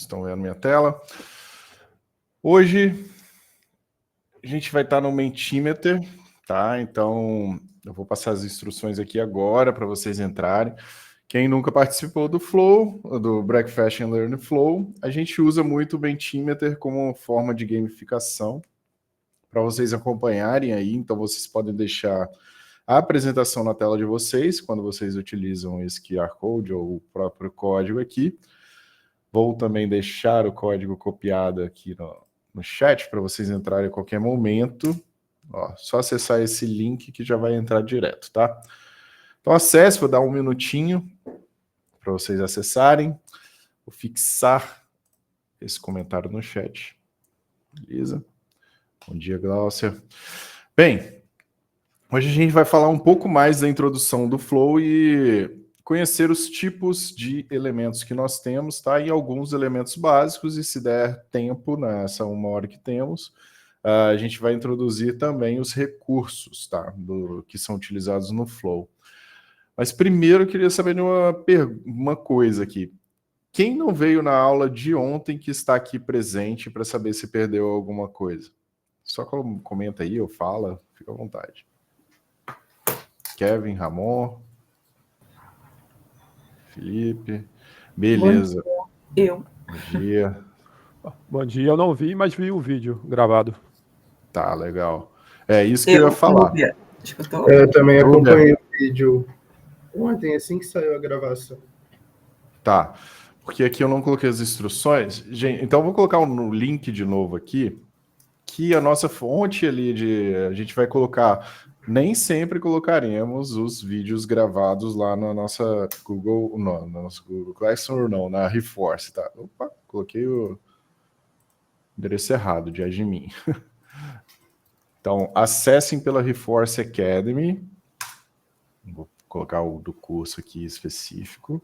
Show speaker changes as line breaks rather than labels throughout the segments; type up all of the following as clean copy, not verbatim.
estão vendo minha tela. Hoje a gente vai estar no Mentimeter, tá? Então eu vou passar as instruções aqui agora para vocês entrarem. Quem nunca participou do Flow, do Breakfast and Learn Flow, a gente usa muito o Mentimeter como forma de gamificação para vocês acompanharem aí. Então vocês podem deixar a apresentação na tela de vocês quando vocês utilizam esse QR Code ou o próprio código aqui. Vou também deixar o código copiado aqui no chat para vocês entrarem a qualquer momento. Ó, só acessar esse link que já vai entrar direto, tá? Então acesse, vou dar um minutinho para vocês acessarem. Vou fixar esse comentário no chat. Beleza? Bom dia, Glaucia. Bem, hoje a gente vai falar um pouco mais da introdução do Flow e conhecer os tipos de elementos que nós temos, tá? E alguns elementos básicos, e se der tempo nessa 1 hora que temos, a gente vai introduzir também os recursos, tá? Que são utilizados no Flow. Mas primeiro eu queria saber de uma coisa aqui. Quem não veio na aula de ontem que está aqui presente para saber se perdeu alguma coisa? Só comenta aí ou fala, fica à vontade. Kevin, Ramon, Felipe, beleza.
Bom dia. Eu.
Bom dia.
Bom dia, eu não vi, mas vi o vídeo gravado.
Tá, legal. É isso que eu ia falar.
Eu também acompanhei o vídeo ontem, assim que saiu a gravação.
Tá, porque aqui eu não coloquei as instruções. Gente, então eu vou colocar no link de novo aqui, que a nossa fonte ali a gente vai colocar, nem sempre colocaremos os vídeos gravados lá na nossa Google, não, no nosso Google Classroom, não, na Reforce, tá? Opa, coloquei o endereço errado de admin. Então, acessem pela Reforce Academy. Vou colocar o do curso aqui específico.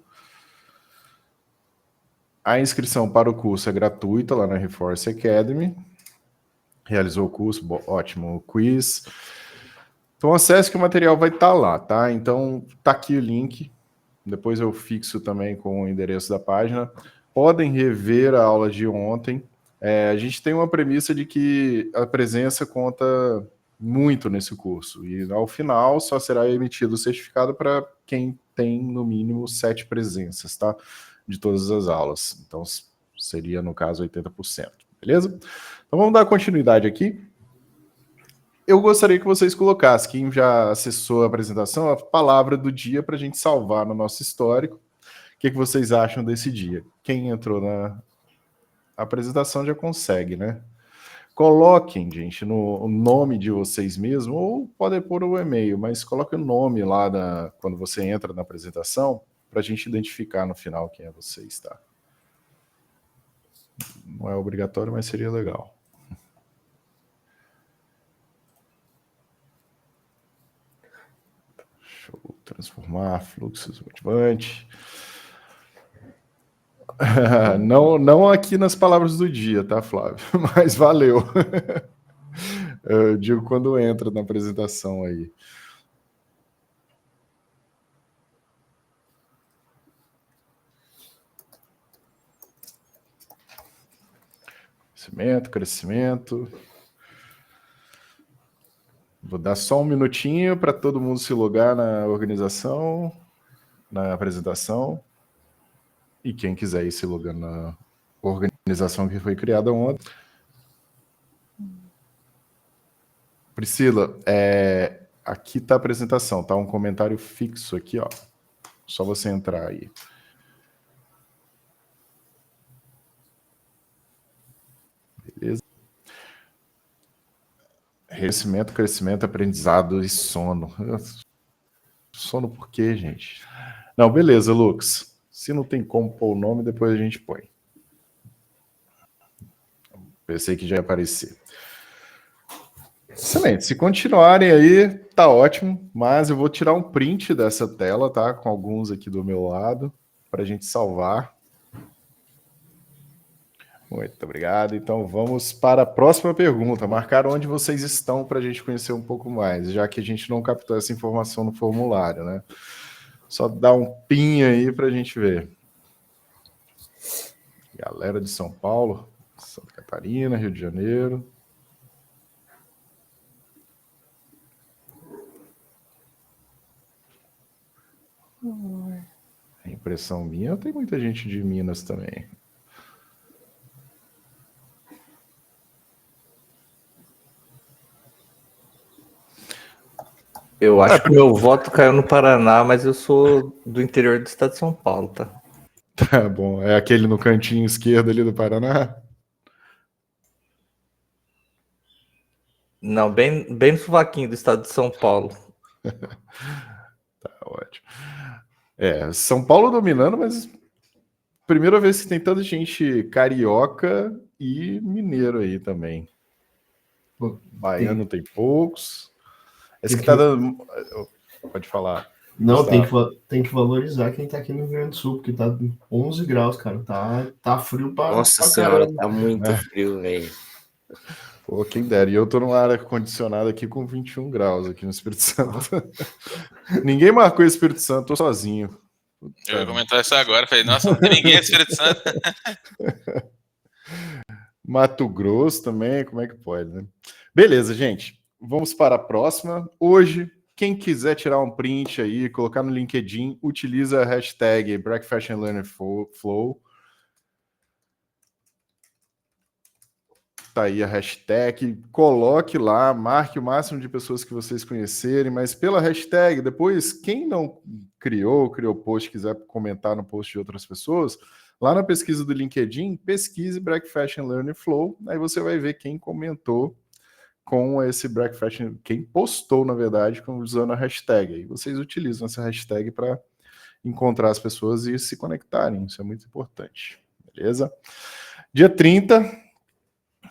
A inscrição para o curso é gratuita lá na Reforce Academy. Realizou o curso, ótimo, o quiz. Então acesse que o material vai estar lá, tá? Então tá aqui o link. Depois eu fixo também com o endereço da página. Podem rever a aula de ontem. A gente tem uma premissa de que a presença conta muito nesse curso. E ao final só será emitido o certificado para quem tem no mínimo 7 presenças, tá? De todas as aulas. Então seria, no caso, 80%. Beleza? Então vamos dar continuidade aqui. Eu gostaria que vocês colocassem, quem já acessou a apresentação, a palavra do dia para a gente salvar no nosso histórico. O que vocês acham desse dia? Quem entrou na apresentação já consegue, né? Coloquem, gente, no nome de vocês mesmos, ou podem pôr o e-mail, mas coloquem o nome lá quando você entra na apresentação, para a gente identificar no final quem é vocês, tá? Não é obrigatório, mas seria legal. Deixa eu transformar fluxos motivante. Não aqui nas palavras do dia, tá, Flávio? Mas valeu. Eu digo quando entra na apresentação aí. Crescimento. Vou dar só um minutinho para todo mundo se logar na organização, na apresentação. E quem quiser ir se logando na organização que foi criada ontem. Priscila, aqui está a apresentação, tá? Um comentário fixo aqui, ó. Só você entrar aí. Beleza? Crescimento, aprendizado e sono. Sono por quê, gente? Não, beleza, Lucas. Se não tem como pôr o nome, depois a gente põe. Pensei que já ia aparecer. Excelente. Se continuarem aí, tá ótimo. Mas eu vou tirar um print dessa tela, tá? Com alguns aqui do meu lado, para a gente salvar. Muito obrigado. Então vamos para a próxima pergunta. Marcar onde vocês estão para a gente conhecer um pouco mais, já que a gente não captou essa informação no formulário, né? Só dar um pin aí para a gente ver. Galera de São Paulo, Santa Catarina, Rio de Janeiro. A impressão minha, tem muita gente de Minas também.
Eu acho que o meu voto caiu no Paraná, mas eu sou do interior do estado de São Paulo, tá?
Tá bom, é aquele no cantinho esquerdo ali do Paraná?
Não, bem no sovaquinho do estado de São Paulo.
Tá ótimo. São Paulo dominando, mas primeira vez que tem tanta gente carioca e mineiro aí também. Baiano tem poucos. Esse que tá dando... Pode falar.
Não, tem que valorizar quem tá aqui no Rio Grande do Sul, porque tá 11 graus, cara. Tá frio pra
Nossa senhora, tá muito frio, velho.
Pô, quem dera. E eu tô numa área condicionada aqui com 21 graus aqui no Espírito Santo. Ninguém marcou o Espírito Santo, tô sozinho.
Eu ia comentar isso agora. Falei, nossa, não tem ninguém no Espírito Santo.
Mato Grosso também, como é que pode, né? Beleza, gente. Vamos para a próxima. Hoje, quem quiser tirar um print aí, colocar no LinkedIn, utiliza a hashtag Black Fashion Learning Flow. Tá aí a hashtag, coloque lá, marque o máximo de pessoas que vocês conhecerem, mas pela hashtag, depois, quem não criou post, quiser comentar no post de outras pessoas, lá na pesquisa do LinkedIn, pesquise Black Fashion Learning Flow, aí você vai ver quem comentou com esse Black Fashion, quem postou, na verdade, usando a hashtag. Aí vocês utilizam essa hashtag para encontrar as pessoas e se conectarem, isso é muito importante, beleza? Dia 30,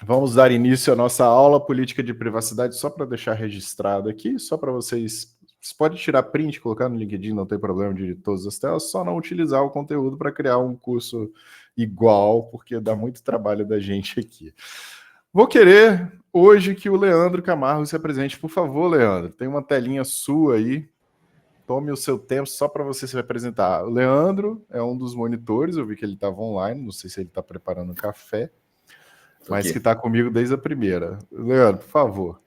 vamos dar início à nossa aula política de privacidade, só para deixar registrado aqui, só para vocês podem tirar print, colocar no LinkedIn, não tem problema de todas as telas, só não utilizar o conteúdo para criar um curso igual, porque dá muito trabalho da gente aqui. Vou querer hoje que o Leandro Camargo se apresente. Por favor, Leandro, tem uma telinha sua aí. Tome o seu tempo só para você se apresentar. O Leandro é um dos monitores, eu vi que ele estava online, não sei se ele está preparando um café, mas que está comigo desde a primeira. Leandro, por favor.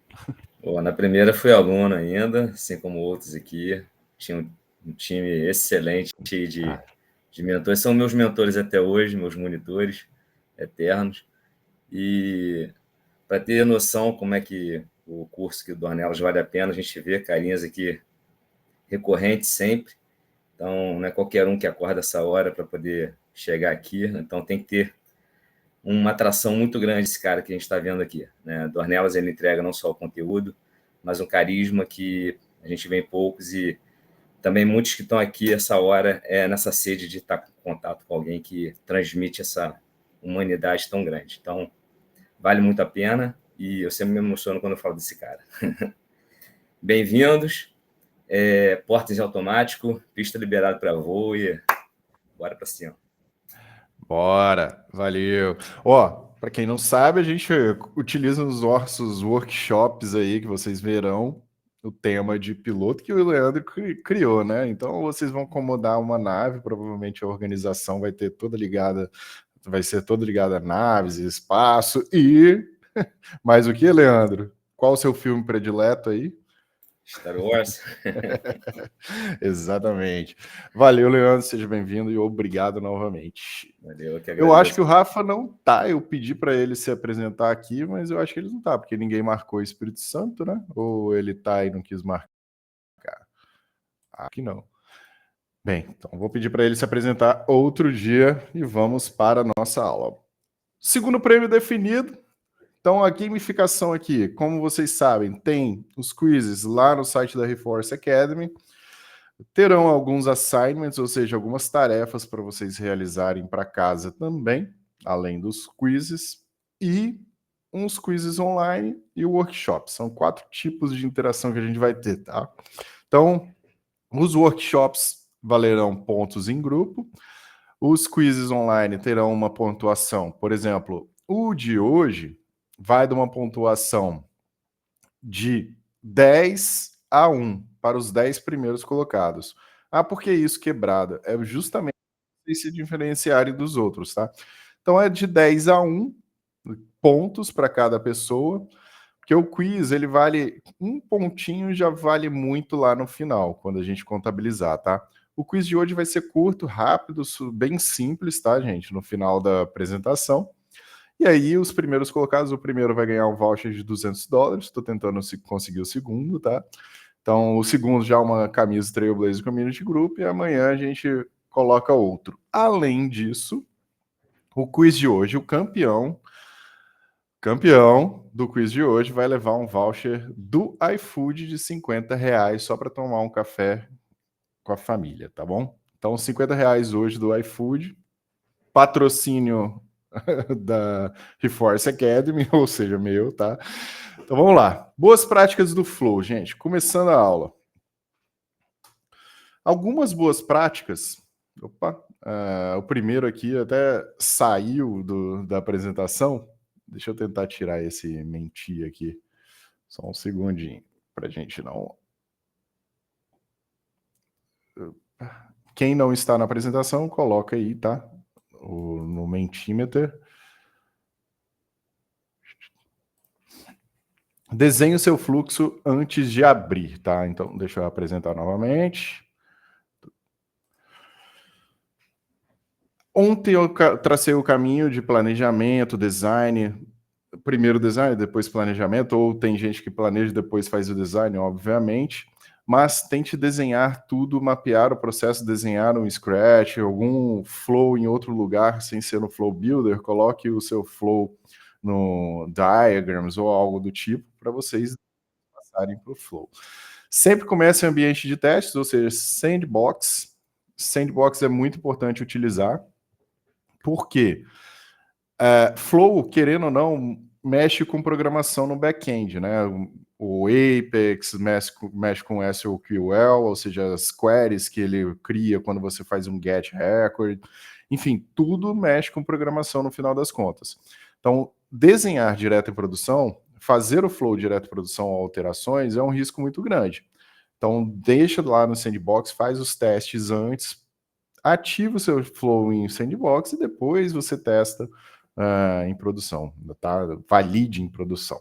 Bom, na primeira fui aluno ainda, assim como outros aqui. Tinha um time excelente de mentores. São meus mentores até hoje, meus monitores eternos. E para ter noção como é que o curso aqui do Dornelas vale a pena, a gente vê carinhas aqui recorrentes sempre. Então, não é qualquer um que acorda essa hora para poder chegar aqui. Então, tem que ter uma atração muito grande esse cara que a gente está vendo aqui, né? Dornelas, ele entrega não só o conteúdo, mas um carisma que a gente vê em poucos e também muitos que estão aqui essa hora nessa sede de estar em contato com alguém que transmite essa humanidade tão grande. Então, vale muito a pena e eu sempre me emociono quando eu falo desse cara. Bem-vindos, portas de automático, pista liberada para voo e bora para cima.
Bora, valeu. Ó, para quem não sabe, a gente utiliza nos nossos workshops aí que vocês verão o tema de piloto que o Leandro criou, né? Então vocês vão acomodar uma nave, provavelmente a organização vai ser toda ligada a naves, espaço e mais o que, Leandro? Qual o seu filme predileto aí?
Star Wars.
Exatamente. Valeu, Leandro, seja bem-vindo e obrigado novamente.
Valeu,
eu acho que o Rafa não tá, eu pedi para ele se apresentar aqui, mas eu acho que ele não tá, porque ninguém marcou o Espírito Santo, né? Ou ele tá e não quis marcar? Aqui não. Bem, então vou pedir para ele se apresentar outro dia e vamos para a nossa aula. Segundo prêmio definido. Então, a gamificação aqui, como vocês sabem, tem os quizzes lá no site da Reforce Academy. Terão alguns assignments, ou seja, algumas tarefas para vocês realizarem para casa também, além dos quizzes, e uns quizzes online e o workshop. São 4 tipos de interação que a gente vai ter, tá? Então, os workshops valerão pontos em grupo, os quizzes online terão uma pontuação. Por exemplo, o de hoje vai de uma pontuação de 10 a 1 para os 10 primeiros colocados. Ah, por que isso quebrada? É justamente se diferenciarem dos outros, tá? Então é de 10 a 1 pontos para cada pessoa, porque o quiz, ele vale um pontinho, já vale muito lá no final, quando a gente contabilizar, tá? O quiz de hoje vai ser curto, rápido, bem simples, tá, gente? No final da apresentação. E aí, os primeiros colocados, o primeiro vai ganhar um voucher de $200. Estou tentando conseguir o segundo, tá? Então, o segundo já é uma camisa Trailblazer Community Group e amanhã a gente coloca outro. Além disso, o quiz de hoje, o campeão do quiz de hoje vai levar um voucher do iFood de R$50 só para tomar um café com a família, tá bom? Então, R$50 hoje do iFood, patrocínio da Reforce Academy, ou seja, meu, tá? Então vamos lá. Boas práticas do Flow, gente. Começando a aula. Algumas boas práticas. Opa, o primeiro aqui até saiu da apresentação. Deixa eu tentar tirar esse mentir aqui. Só um segundinho, para a gente não... Quem não está na apresentação, coloca aí, tá? No Mentimeter. Desenhe o seu fluxo antes de abrir, tá? Então, deixa eu apresentar novamente. Ontem eu tracei o caminho de planejamento, design, primeiro design, depois planejamento, ou tem gente que planeja e depois faz o design, obviamente, mas tente desenhar tudo, mapear o processo, desenhar um Scratch, algum flow em outro lugar, sem ser no Flow Builder, coloque o seu flow no Diagrams ou algo do tipo, para vocês passarem para o Flow. Sempre comece em ambiente de testes, ou seja, Sandbox. Sandbox é muito importante utilizar. Por quê? Flow, querendo ou não, mexe com programação no back-end, né? O Apex mexe com SQL, ou seja, as queries que ele cria quando você faz um get record. Enfim, tudo mexe com programação no final das contas. Então, desenhar direto em produção, fazer o Flow direto em produção ou alterações é um risco muito grande. Então, deixa lá no Sandbox, faz os testes antes, ativa o seu Flow em Sandbox e depois você testa em produção, tá? Valide em produção.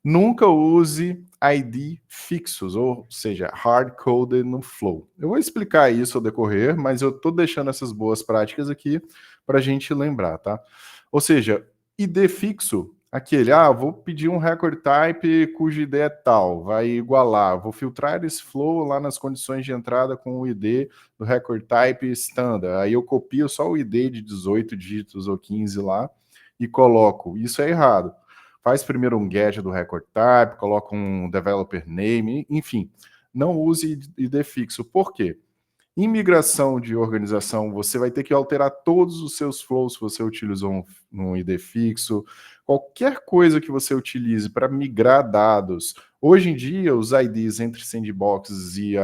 Nunca use ID fixos, ou seja, hard-coded no Flow. Eu vou explicar isso ao decorrer, mas eu estou deixando essas boas práticas aqui para a gente lembrar, tá? Ou seja, ID fixo, aquele, vou pedir um record type cujo ID é tal, vai igualar, vou filtrar esse flow lá nas condições de entrada com o ID do record type standard, aí eu copio só o ID de 18 dígitos ou 15 lá e coloco, isso é errado. Faz primeiro um get do record type, coloca um developer name, enfim, não use ID fixo. Por quê? Em migração de organização, você vai ter que alterar todos os seus flows se você utilizou um ID fixo, qualquer coisa que você utilize para migrar dados. Hoje em dia, os IDs entre sandboxes e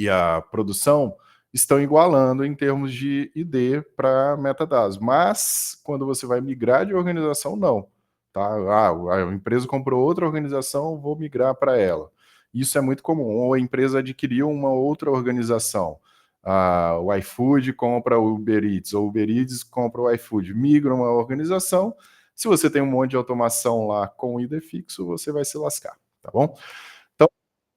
a produção estão igualando em termos de ID para metadados. Mas, quando você vai migrar de organização, não. Tá? A empresa comprou outra organização, vou migrar para ela. Isso é muito comum. Ou a empresa adquiriu uma outra organização. O iFood compra o Uber Eats, ou o Uber Eats compra o iFood. Migra uma organização. Se você tem um monte de automação lá com ID fixo, você vai se lascar, tá bom? Então,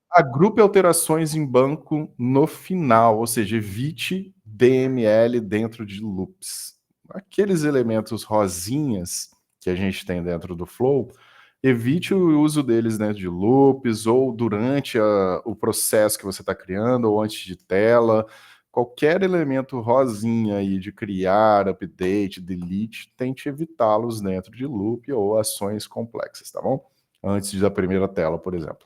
agrupe alterações em banco no final, ou seja, evite DML dentro de loops. Aqueles elementos rosinhas que a gente tem dentro do Flow, evite o uso deles dentro de loops ou durante o processo que você está criando ou antes de tela. Qualquer elemento rosinha aí de criar, update, delete, tente evitá-los dentro de loop ou ações complexas, tá bom? Antes da primeira tela, por exemplo.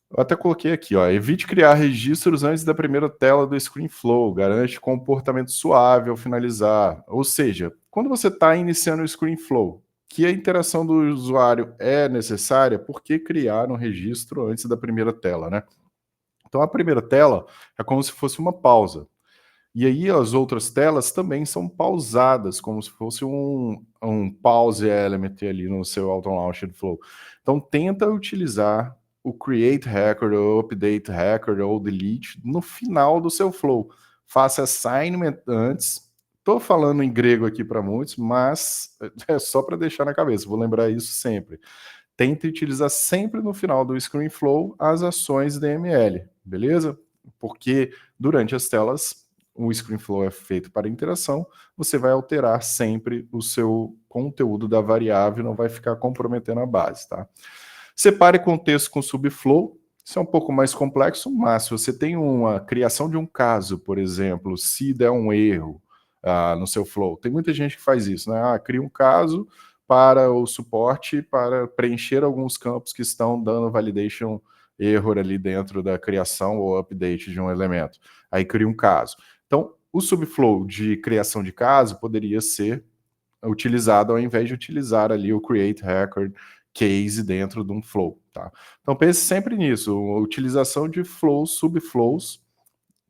Eu até coloquei aqui, evite criar registros antes da primeira tela do ScreenFlow, garante comportamento suave ao finalizar. Ou seja, quando você está iniciando o ScreenFlow, que a interação do usuário é necessária, por que criar um registro antes da primeira tela, né? Então, a primeira tela é como se fosse uma pausa. E aí, as outras telas também são pausadas, como se fosse um pause element ali no seu Auto Launched Flow. Então, tenta utilizar o Create Record, ou Update Record, ou Delete no final do seu Flow. Faça assignment antes, Tô falando em grego aqui para muitos, mas é só para deixar na cabeça, vou lembrar isso sempre. Tente utilizar sempre no final do ScreenFlow as ações DML, beleza? Porque durante as telas, o ScreenFlow é feito para interação, você vai alterar sempre o seu conteúdo da variável, não vai ficar comprometendo a base, tá? Separe contexto com subflow, isso é um pouco mais complexo, mas se você tem uma criação de um caso, por exemplo, se der um erro no seu flow, tem muita gente que faz isso, né? Cria um caso para o suporte, para preencher alguns campos que estão dando validation error ali dentro da criação ou update de um elemento. Aí cria um caso. Então, o subflow de criação de caso poderia ser utilizado ao invés de utilizar ali o create record case dentro de um flow, tá? Então pense sempre nisso, a utilização de flows, subflows,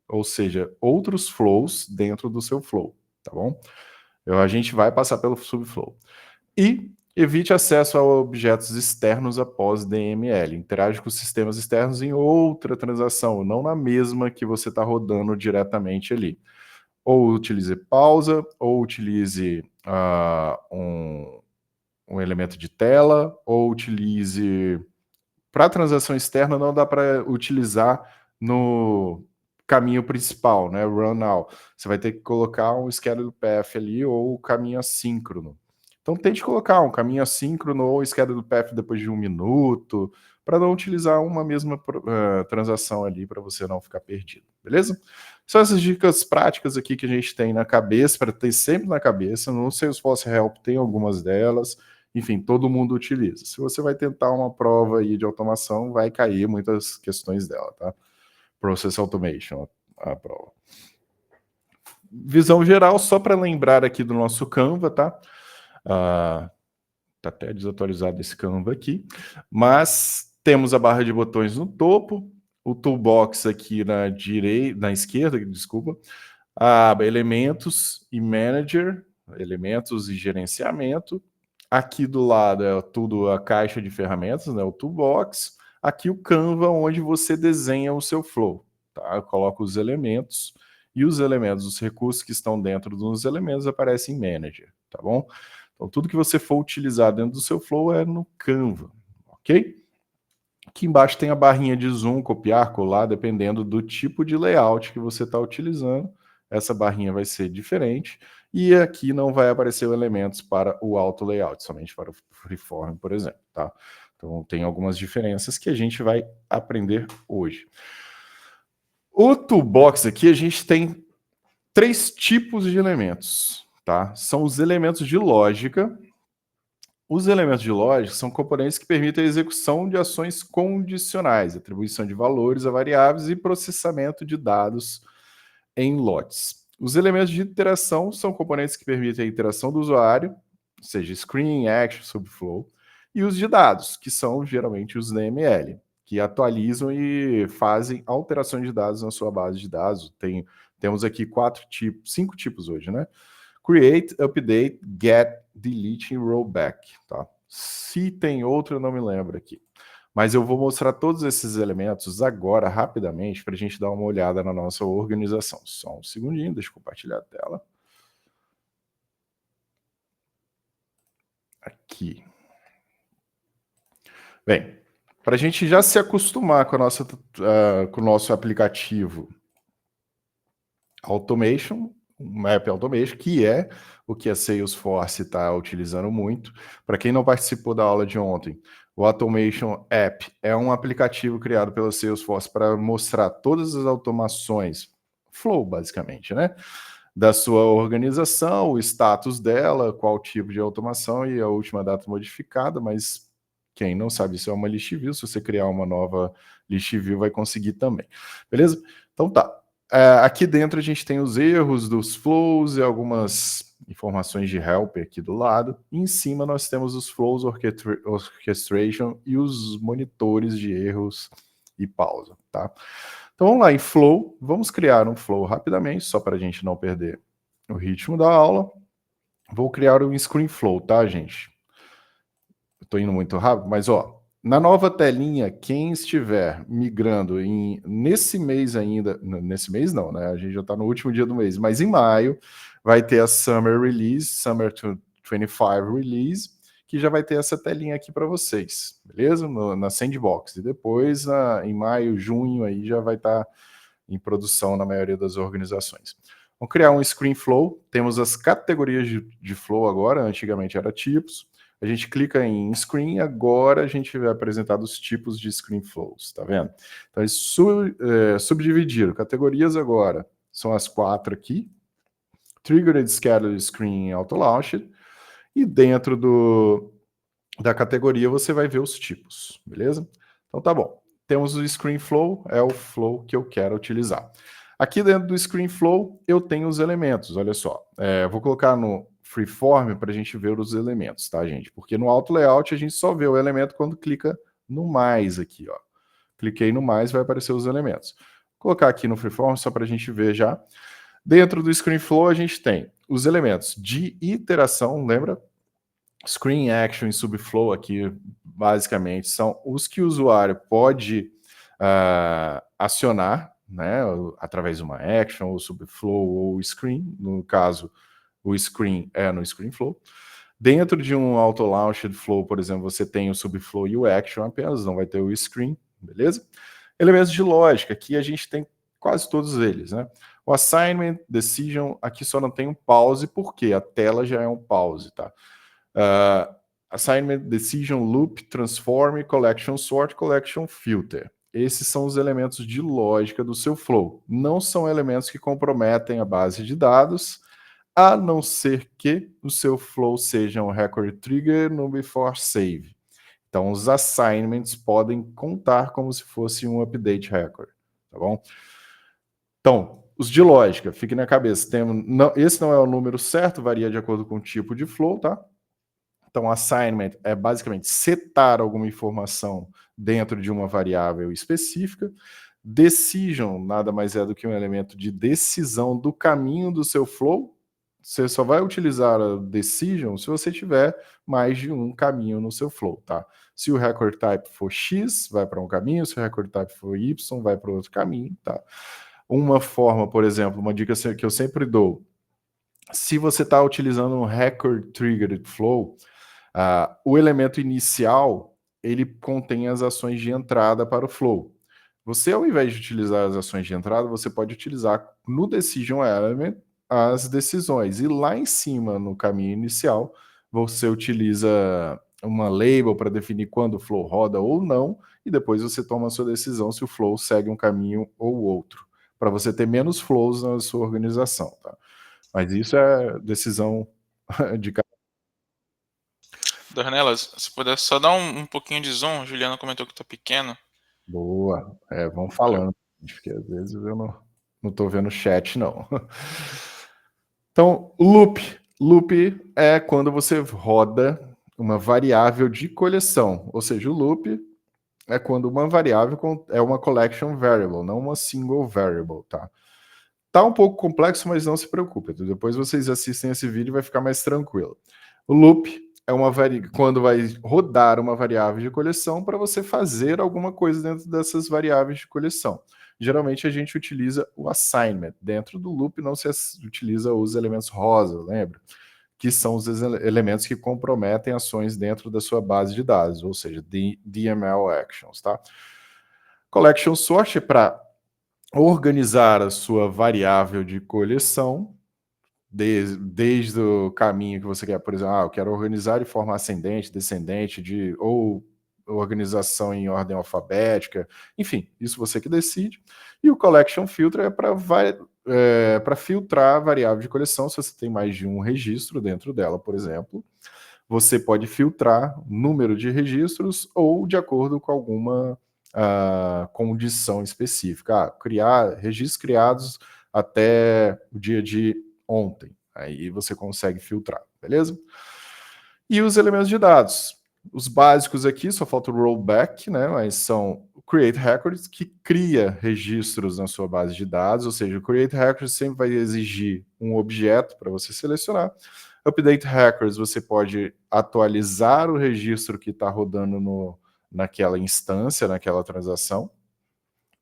ou seja, outros flows dentro do seu flow, tá bom? A gente vai passar pelo subflow. E evite acesso a objetos externos após DML. Interage com sistemas externos em outra transação, não na mesma que você está rodando diretamente ali. Ou utilize pausa, ou utilize um elemento de tela, ou utilize... Para transação externa não dá para utilizar no caminho principal, né? Run now. Você vai ter que colocar um schedule path ali ou caminho assíncrono. Então tente colocar um caminho assíncrono ou schedule path depois de 1 minuto, para não utilizar uma mesma transação ali para você não ficar perdido, beleza? São essas dicas práticas aqui que a gente tem na cabeça, para ter sempre na cabeça. No Salesforce Help tem algumas delas, enfim, todo mundo utiliza. Se você vai tentar uma prova aí de automação, vai cair muitas questões dela, tá? Process Automation, a prova. Visão geral, só para lembrar aqui do nosso Canva, tá? Tá até desatualizado esse Canva aqui, mas temos a barra de botões no topo, o toolbox aqui na direita, na esquerda, desculpa, elementos e manager, elementos e gerenciamento. Aqui do lado é tudo a caixa de ferramentas, né, o toolbox. Aqui o Canva, onde você desenha o seu flow, tá? Coloca os elementos e os elementos, os recursos que estão dentro dos elementos aparecem em manager, tá bom? Então tudo que você for utilizar dentro do seu flow é no Canva, ok? Aqui embaixo tem a barrinha de zoom, copiar, colar, dependendo do tipo de layout que você está utilizando. Essa barrinha vai ser diferente. E aqui não vai aparecer elementos para o auto layout, somente para o freeform, por exemplo, tá? Então tem algumas diferenças que a gente vai aprender hoje. O toolbox aqui a gente tem 3 tipos de elementos, tá? São os elementos de lógica. Os elementos de lógica são componentes que permitem a execução de ações condicionais, atribuição de valores a variáveis e processamento de dados em lotes. Os elementos de interação são componentes que permitem a interação do usuário, seja screen, action, subflow, e os de dados, que são geralmente os DML, que atualizam e fazem alterações de dados na sua base de dados. Temos aqui 5 tipos hoje, né? Create, Update, Get, Delete e Rollback, tá? Se tem outro, eu não me lembro aqui. Mas eu vou mostrar todos esses elementos agora, rapidamente, para a gente dar uma olhada na nossa organização. Só um segundinho, deixa eu compartilhar a tela. Aqui. Bem, para a gente já se acostumar com, com o nosso aplicativo Automation, Map Automation, que é o que a Salesforce está utilizando muito. Para quem não participou da aula de ontem, o Automation App é um aplicativo criado pela Salesforce para mostrar todas as automações, flow basicamente, né? Da sua organização, o status dela, qual tipo de automação e a última data modificada, mas quem não sabe, isso é uma list view. Se você criar uma nova list view, vai conseguir também. Beleza? Então tá. Aqui dentro a gente tem os erros dos flows e algumas informações de helper aqui do lado. E em cima nós temos os flows orchestration e os monitores de erros e pausa, tá? Então vamos lá em flow. Vamos criar um flow rapidamente, só para a gente não perder o ritmo da aula. Vou criar um screen flow, tá, gente? Estou indo muito rápido, mas ó, Na nova telinha, quem estiver migrando nesse mês ainda, nesse mês não, né? A gente já está no último dia do mês, mas em maio vai ter a Summer Release, Summer 25 Release, que já vai ter essa telinha aqui para vocês, beleza? Na Sandbox. E depois, em maio, junho, aí já vai estar em produção na maioria das organizações. Vamos criar um Screen Flow. Temos as categorias de Flow agora, antigamente era tipos. A gente clica em Screen, agora a gente vai apresentar os tipos de Screen Flows, tá vendo? Então, eles subdividiram. Categorias agora são as 4 aqui. Triggered Scheduled Screen Auto Launched. E dentro da categoria você vai ver os tipos, beleza? Então tá bom. Temos o Screen Flow, é o flow que eu quero utilizar. Aqui dentro do Screen Flow eu tenho os elementos, olha só. Vou colocar no Freeform para a gente ver os elementos, tá, gente? Porque no Auto Layout a gente só vê o elemento quando clica no mais aqui, ó. Cliquei no mais, vai aparecer os elementos. Vou colocar aqui no Freeform só para a gente ver já. Dentro do Screen Flow a gente tem os elementos de iteração, lembra? Screen Action e Subflow aqui, basicamente, são os que o usuário pode acionar, né, através de uma Action, ou Subflow, ou Screen. No caso, o Screen é no Screen Flow. Dentro de um Auto Launched Flow, por exemplo, você tem o Subflow e o Action apenas, não vai ter o Screen, beleza? Elementos de lógica, aqui a gente tem quase todos eles, né? O Assignment, Decision, aqui só não tem um pause, porque a tela já é um pause, tá? Assignment, Decision, Loop, Transform, Collection Sort, Collection Filter. Esses são os elementos de lógica do seu flow. Não são elementos que comprometem a base de dados, a não ser que o seu flow seja um record trigger no before save. Então, os assignments podem contar como se fosse um update record, tá bom? Então, os de lógica, fique na cabeça. Esse não é o número certo, varia de acordo com o tipo de flow, tá? Então, assignment é basicamente setar alguma informação dentro de uma variável específica. Decision nada mais é do que um elemento de decisão do caminho do seu flow. Você só vai utilizar a decision se você tiver mais de um caminho no seu flow, tá? Se o record type for X, vai para um caminho. Se o record type for Y, vai para outro caminho, tá? Uma forma, por exemplo, uma dica que eu sempre dou. Se você está utilizando um record triggered flow, o elemento inicial, ele contém as ações de entrada para o flow. Você, ao invés de utilizar as ações de entrada, você pode utilizar no Decision Element as decisões. E lá em cima, no caminho inicial, você utiliza uma label para definir quando o flow roda ou não, e depois você toma a sua decisão se o flow segue um caminho ou outro, para você ter menos flows na sua organização, tá? Mas isso é decisão de cada.
Dornelas, se puder só dar um pouquinho de zoom, a Juliana comentou que tá pequeno.
Boa. Vão falando, porque às vezes eu não tô vendo o chat, não. Então, loop. Loop é quando você roda uma variável de coleção, ou seja, o loop é quando uma variável é uma collection variable, não uma single variable, tá? Tá um pouco complexo, mas não se preocupe. Depois vocês assistem esse vídeo e vai ficar mais tranquilo. O loop é quando vai rodar uma variável de coleção para você fazer alguma coisa dentro dessas variáveis de coleção. Geralmente a gente utiliza o assignment. Dentro do loop não se utiliza os elementos rosa, lembra? Que são os elementos que comprometem ações dentro da sua base de dados, ou seja, DML actions, tá? Collection sort é para organizar a sua variável de coleção, desde o caminho que você quer, por exemplo, eu quero organizar de forma ascendente, descendente, ou organização em ordem alfabética, enfim, isso você que decide. E o collection filter é para filtrar a variável de coleção. Se você tem mais de um registro dentro dela, por exemplo, você pode filtrar o número de registros ou de acordo com alguma condição específica. Criar registros criados até o dia de ontem. Aí você consegue filtrar, beleza? E os elementos de dados. Os básicos aqui, só falta o rollback, né? Mas são o create records, que cria registros na sua base de dados, ou seja, o create records sempre vai exigir um objeto para você selecionar. Update records, você pode atualizar o registro que está rodando naquela instância, naquela transação.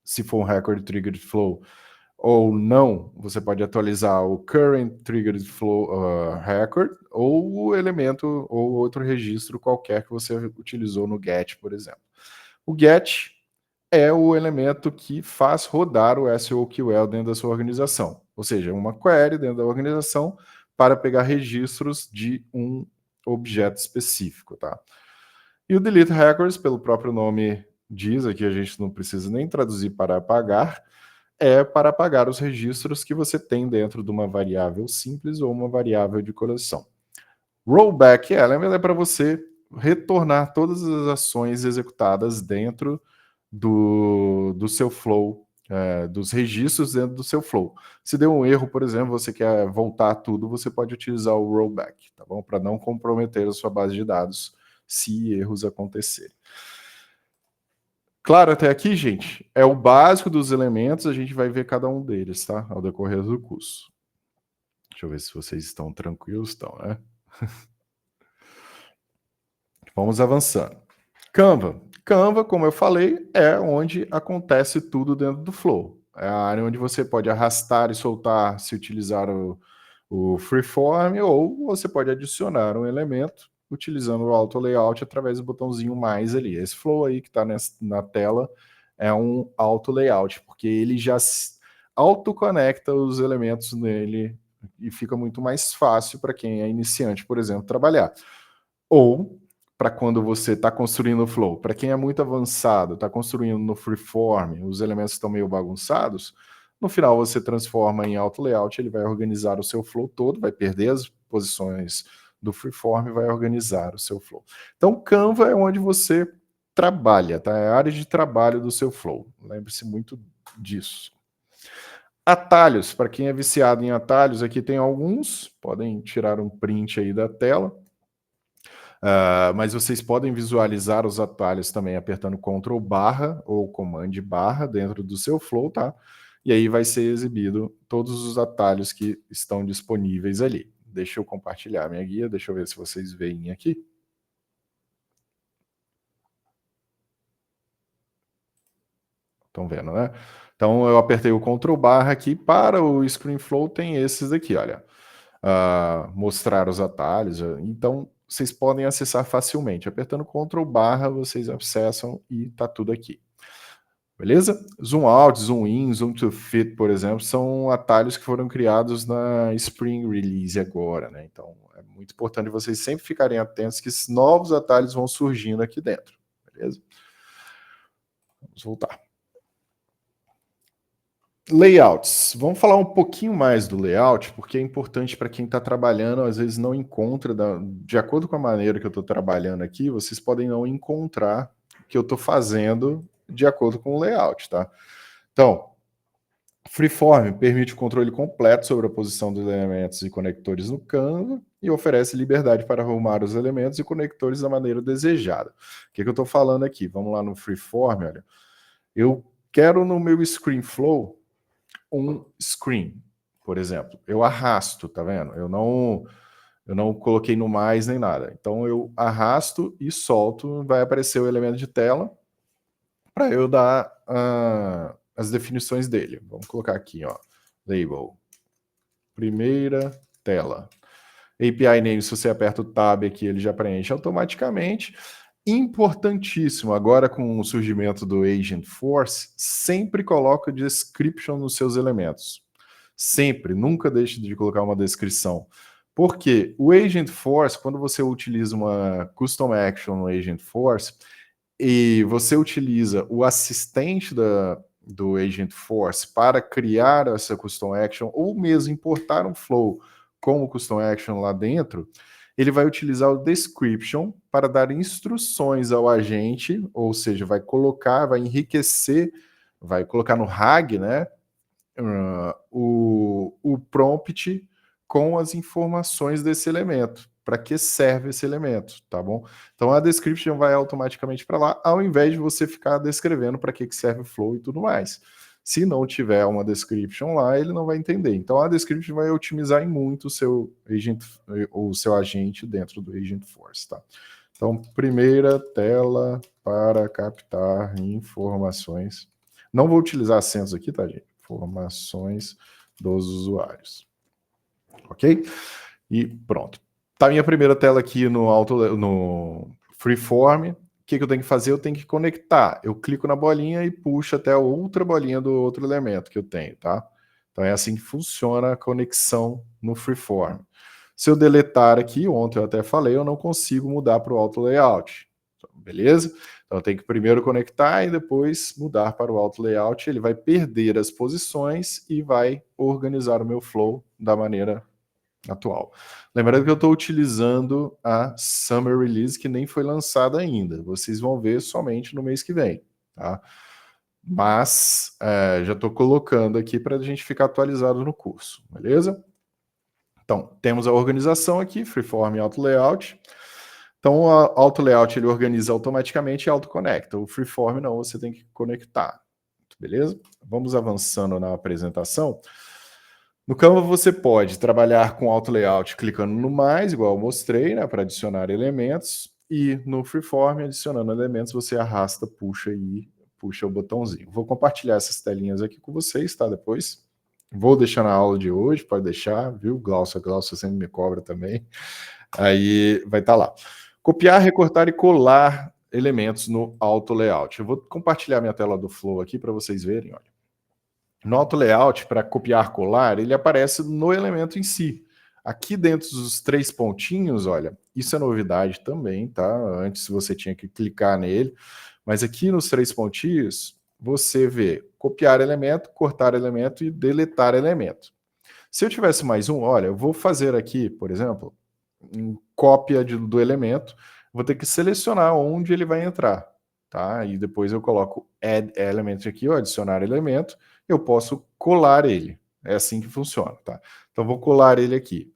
Se for um record triggered flow ou não, você pode atualizar o current triggered flow record ou o elemento ou outro registro qualquer que você utilizou no GET, por exemplo. O GET é o elemento que faz rodar o SOQL dentro da sua organização, ou seja, uma query dentro da organização para pegar registros de um objeto específico, tá? E o delete records, pelo próprio nome diz, aqui a gente não precisa nem traduzir para apagar, é para apagar os registros que você tem dentro de uma variável simples ou uma variável de coleção. Rollback element é para você retornar todas as ações executadas dentro do seu flow, dos registros dentro do seu flow. Se deu um erro, por exemplo, você quer voltar tudo, você pode utilizar o rollback, tá bom? Para não comprometer a sua base de dados se erros acontecerem. Claro, até aqui, gente, é o básico dos elementos, a gente vai ver cada um deles, tá? Ao decorrer do curso. Deixa eu ver se vocês estão tranquilos, estão, né? Vamos avançando. Canva. Canva, como eu falei, é onde acontece tudo dentro do Flow. É a área onde você pode arrastar e soltar se utilizar o Freeform, ou você pode adicionar um elemento utilizando o Auto Layout através do botãozinho mais ali. Esse Flow aí que está na tela é um Auto Layout, porque ele já autoconecta os elementos nele e fica muito mais fácil para quem é iniciante, por exemplo, trabalhar. Ou para quando você está construindo o Flow. Para quem é muito avançado, está construindo no Freeform, os elementos estão meio bagunçados, no final você transforma em Auto Layout, ele vai organizar o seu Flow todo, vai perder as posições do Freeform e vai organizar o seu Flow. Então, Canva é onde você trabalha, tá? É a área de trabalho do seu Flow. Lembre-se muito disso. Atalhos, para quem é viciado em atalhos, aqui tem alguns, podem tirar um print aí da tela. Mas vocês podem visualizar os atalhos também apertando Ctrl barra ou Command barra dentro do seu Flow, tá? E aí vai ser exibido todos os atalhos que estão disponíveis ali. Deixa eu compartilhar minha guia, deixa eu ver se vocês veem aqui. Estão vendo, né? Então eu apertei o Ctrl barra aqui, para o ScreenFlow tem esses aqui, olha. Mostrar os atalhos, então vocês podem acessar facilmente. Apertando Ctrl barra, vocês acessam e tá tudo aqui. Beleza? Zoom out, zoom in, zoom to fit, por exemplo, são atalhos que foram criados na Spring Release agora, né? Então é muito importante vocês sempre ficarem atentos que esses novos atalhos vão surgindo aqui dentro. Beleza? Vamos voltar. Layouts. Vamos falar um pouquinho mais do layout, porque é importante para quem está trabalhando, às vezes não encontra, de acordo com a maneira que eu estou trabalhando aqui, vocês podem não encontrar o que eu estou fazendo de acordo com o layout, tá? Então, Freeform permite o controle completo sobre a posição dos elementos e conectores no Canva e oferece liberdade para arrumar os elementos e conectores da maneira desejada. O que eu estou falando aqui? Vamos lá no Freeform, olha. Eu quero no meu ScreenFlow um screen, por exemplo. Eu arrasto, tá vendo? Eu não coloquei no mais nem nada. Então eu arrasto e solto, vai aparecer o elemento de tela para eu dar as definições dele. Vamos colocar aqui, ó, label, primeira tela. API name, se você aperta o tab aqui, ele já preenche automaticamente. Importantíssimo, agora com o surgimento do Agentforce, sempre coloca description nos seus elementos. Sempre, nunca deixe de colocar uma descrição. Porque o Agentforce, quando você utiliza uma custom action no Agentforce, e você utiliza o assistente do Agentforce para criar essa custom action, ou mesmo importar um flow como custom action lá dentro, ele vai utilizar o description para dar instruções ao agente, ou seja, vai enriquecer, vai colocar no RAG, né, o prompt com as informações desse elemento. Para que serve esse elemento, tá bom? Então a description vai automaticamente para lá, ao invés de você ficar descrevendo para que serve o flow e tudo mais. Se não tiver uma description lá, ele não vai entender. Então a description vai otimizar em muito o seu agente dentro do Agentforce, tá? Então, primeira tela para captar informações. Não vou utilizar acentos aqui, tá, gente? Informações dos usuários. Ok? E pronto. Tá a minha primeira tela aqui no Freeform. O que eu tenho que fazer? Eu tenho que conectar. Eu clico na bolinha e puxo até a outra bolinha do outro elemento que eu tenho, tá? Então é assim que funciona a conexão no Freeform. Se eu deletar aqui, ontem eu até falei, eu não consigo mudar para o Auto Layout. Beleza? Então eu tenho que primeiro conectar e depois mudar para o Auto Layout. Ele vai perder as posições e vai organizar o meu flow da maneira atual. Lembrando que eu estou utilizando a Summer Release, que nem foi lançada ainda. Vocês vão ver somente no mês que vem, tá? Mas já estou colocando aqui para a gente ficar atualizado no curso, beleza? Então, temos a organização aqui, Freeform e Auto Layout. Então, o Auto Layout ele organiza automaticamente e autoconecta. O Freeform não, você tem que conectar, beleza? Vamos avançando na apresentação. No Canva você pode trabalhar com Auto Layout clicando no mais, igual eu mostrei, né, para adicionar elementos, e no Freeform, adicionando elementos, você arrasta, puxa e puxa o botãozinho. Vou compartilhar essas telinhas aqui com vocês, tá? Depois. Vou deixar na aula de hoje, pode deixar, viu? Glaucia sempre me cobra também. Aí vai estar lá. Copiar, recortar e colar elementos no Auto Layout. Eu vou compartilhar minha tela do Flow aqui para vocês verem, olha. No Auto Layout, para copiar, colar, ele aparece no elemento em si. Aqui dentro dos 3 pontinhos, olha, isso é novidade também, tá? Antes você tinha que clicar nele, mas aqui nos 3 pontinhos, você vê copiar elemento, cortar elemento e deletar elemento. Se eu tivesse mais um, olha, eu vou fazer aqui, por exemplo, cópia do elemento, vou ter que selecionar onde ele vai entrar, tá? E depois eu coloco add element aqui, ó, adicionar elemento, eu posso colar ele. É assim que funciona, tá? Então vou colar ele aqui.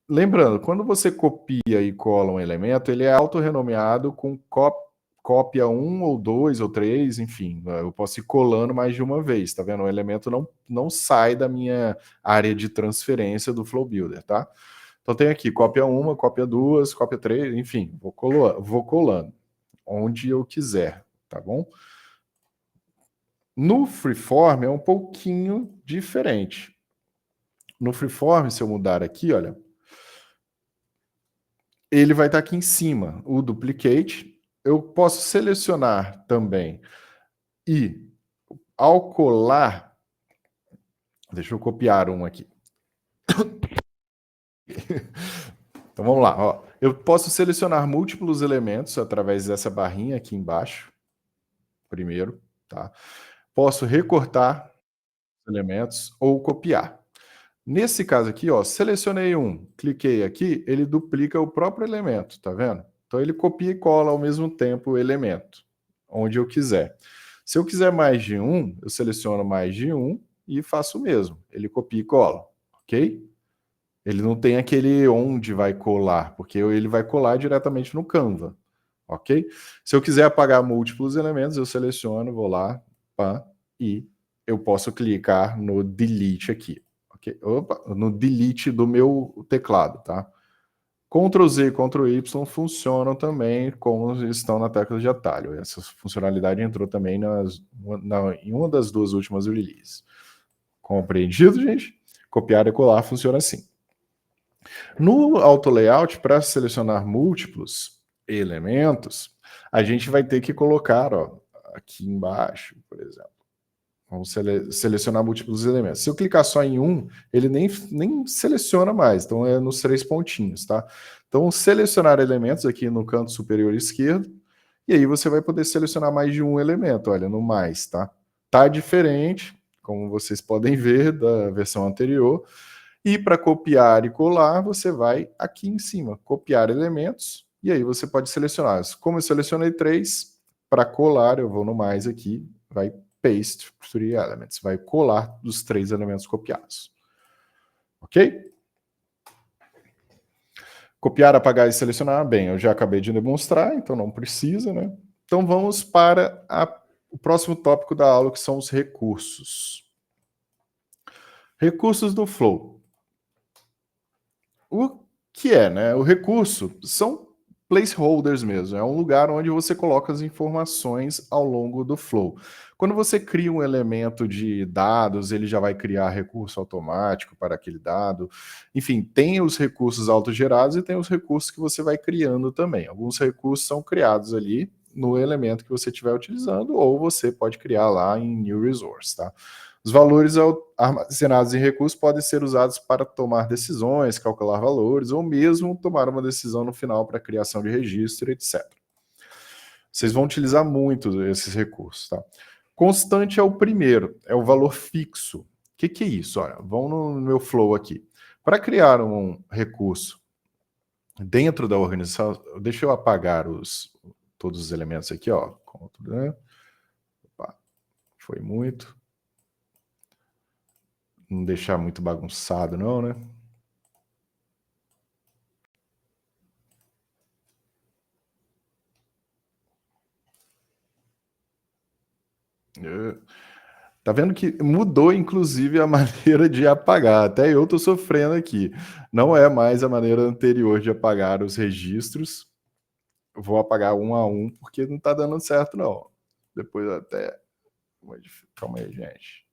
Lembrando, quando você copia e cola um elemento, ele é autorrenomeado com cópia 1 ou 2 ou 3, enfim, eu posso ir colando mais de uma vez, tá vendo? O elemento não sai da minha área de transferência do Flow Builder, tá? Então tem aqui cópia 1, cópia 2, cópia 3, enfim, vou colando onde eu quiser, tá bom? No Freeform é um pouquinho diferente. No Freeform, se eu mudar aqui, olha, ele vai estar aqui em cima, o Duplicate. Eu posso selecionar também e, ao colar, deixa eu copiar um aqui. Então vamos lá, ó. Eu posso selecionar múltiplos elementos através dessa barrinha aqui embaixo, primeiro, tá? Posso recortar elementos ou copiar. Nesse caso aqui, ó, selecionei um, cliquei aqui, ele duplica o próprio elemento, tá vendo? Então ele copia e cola ao mesmo tempo o elemento, onde eu quiser. Se eu quiser mais de um, eu seleciono mais de um e faço o mesmo. Ele copia e cola, ok? Ele não tem aquele onde vai colar, porque ele vai colar diretamente no Canva, ok? Se eu quiser apagar múltiplos elementos, eu seleciono, vou lá, pá, e eu posso clicar no Delete aqui. Okay? Opa, no Delete do meu teclado, tá? Ctrl Z e Ctrl Y funcionam também como estão na tecla de atalho. Essa funcionalidade entrou também em uma das 2 últimas releases. Compreendido, gente? Copiar e colar funciona assim. No Auto Layout, para selecionar múltiplos elementos, a gente vai ter que colocar, ó, aqui embaixo, por exemplo. Vamos selecionar múltiplos elementos. Se eu clicar só em um, ele nem seleciona mais. Então é nos 3 pontinhos, tá? Então selecionar elementos aqui no canto superior esquerdo. E aí você vai poder selecionar mais de um elemento, olha, no mais, tá? Tá diferente, como vocês podem ver, da versão anterior. E para copiar e colar, você vai aqui em cima, copiar elementos. E aí você pode selecionar. Como eu selecionei 3, para colar, eu vou no mais aqui, vai paste 3 elements, vai colar dos 3 elementos copiados. Ok? Copiar, apagar e selecionar, bem, eu já acabei de demonstrar, então não precisa, né? Então vamos para o próximo tópico da aula, que são os recursos. Recursos do Flow. O que é, né? O recurso são placeholders mesmo, é um lugar onde você coloca as informações ao longo do flow. Quando você cria um elemento de dados, ele já vai criar recurso automático para aquele dado. Enfim, tem os recursos autogerados e tem os recursos que você vai criando também. Alguns recursos são criados ali no elemento que você estiver utilizando, ou você pode criar lá em New Resource, tá? Os valores armazenados em recursos podem ser usados para tomar decisões, calcular valores, ou mesmo tomar uma decisão no final para criação de registro, etc. Vocês vão utilizar muito esses recursos, tá? Constante é o primeiro, é o valor fixo. O que é isso? Olha, vamos no meu flow aqui. Para criar um recurso dentro da organização, deixa eu apagar todos os elementos aqui, ó. Opa, foi muito. Não deixar muito bagunçado, não, né? Tá vendo que mudou, inclusive, a maneira de apagar. Até eu tô sofrendo aqui. Não é mais a maneira anterior de apagar os registros. Eu vou apagar um a um, porque não tá dando certo, não. Depois até... Calma aí, gente.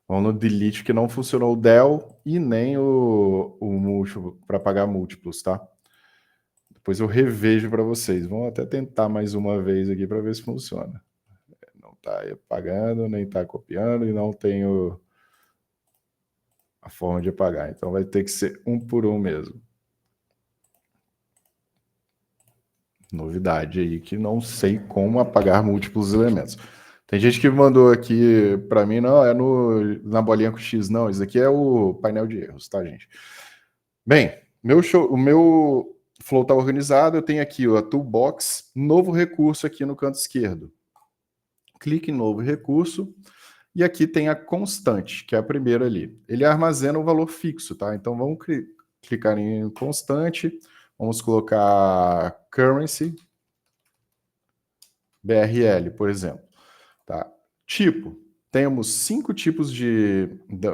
Vamos no delete, que não funcionou o del e nem o múltiplo, para apagar múltiplos, tá? Depois eu revejo para vocês. Vamos até tentar mais uma vez aqui para ver se funciona. Não está apagando, nem está copiando e não tenho a forma de apagar. Então vai ter que ser um por um mesmo. Novidade aí, que não sei como apagar múltiplos elementos. Tem gente que mandou aqui para mim, não, é na bolinha com X, não. Isso aqui é o painel de erros, tá, gente? Bem, o meu flow está organizado, eu tenho aqui a toolbox, novo recurso aqui no canto esquerdo. Clique em novo recurso, e aqui tem a constante, que é a primeira ali. Ele armazena o valor fixo, tá? Então vamos clicar em constante, vamos colocar currency, BRL, por exemplo. Tá? Tipo, temos 5 tipos